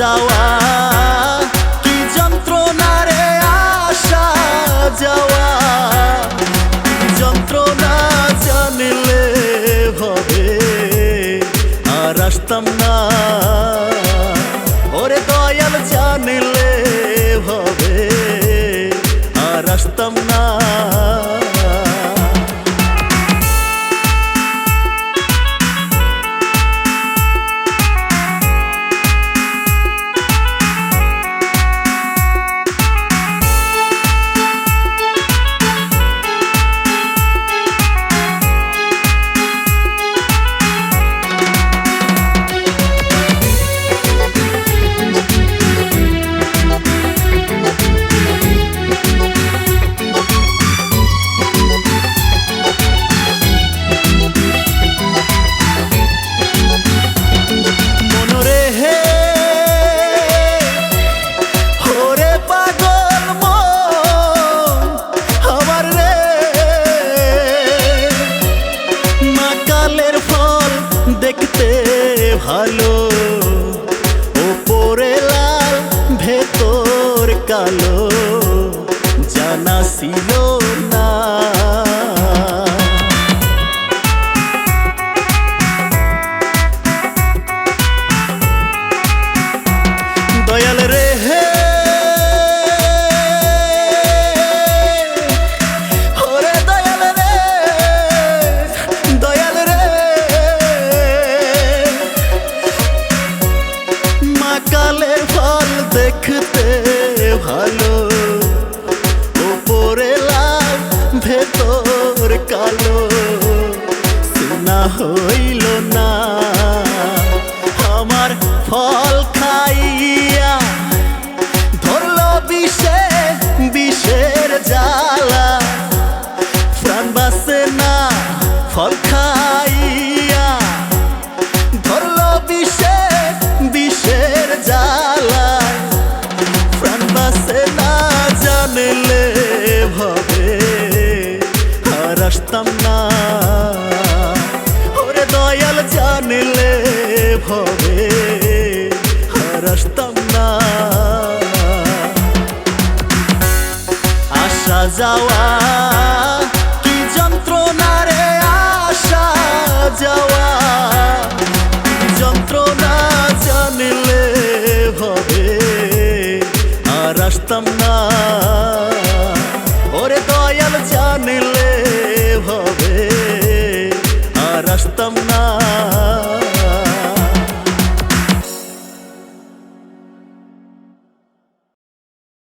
যাওয়া কি যন্ত্রণা রে আসা যাওয়া যন্ত্রণা জানিলে হবে আর আসতাম না ওরে দয়াল জানিলে হবে আর আসতাম না দেখতে ভালো ওপরে লাল ভেতর কালো জানা ছিল না দয়াল রে হে কালের ফল দেখতে ভালো ওপরে লাল ভেতর কালো শোনা হইল না আমার ফল খাইয়া ধরলো বিষে বিষের জ্বালা প্রাণ বাঁচে না ফল খাইয়া ধরলো বিষে বিষের জ্বালা প্রাণ বাঁচে না জানিলে ভাবে আর আসতাম না ওরে দয়াল জানিলে ভাবে আর আসতাম না আসা যাওয়া কি যন্ত্রণা রে আসা যাওয়া যন্ত্রণা জানিলে ভাবে আর আসতাম না ওরে দয়াল জানিলে ভাবে আর আসতাম না।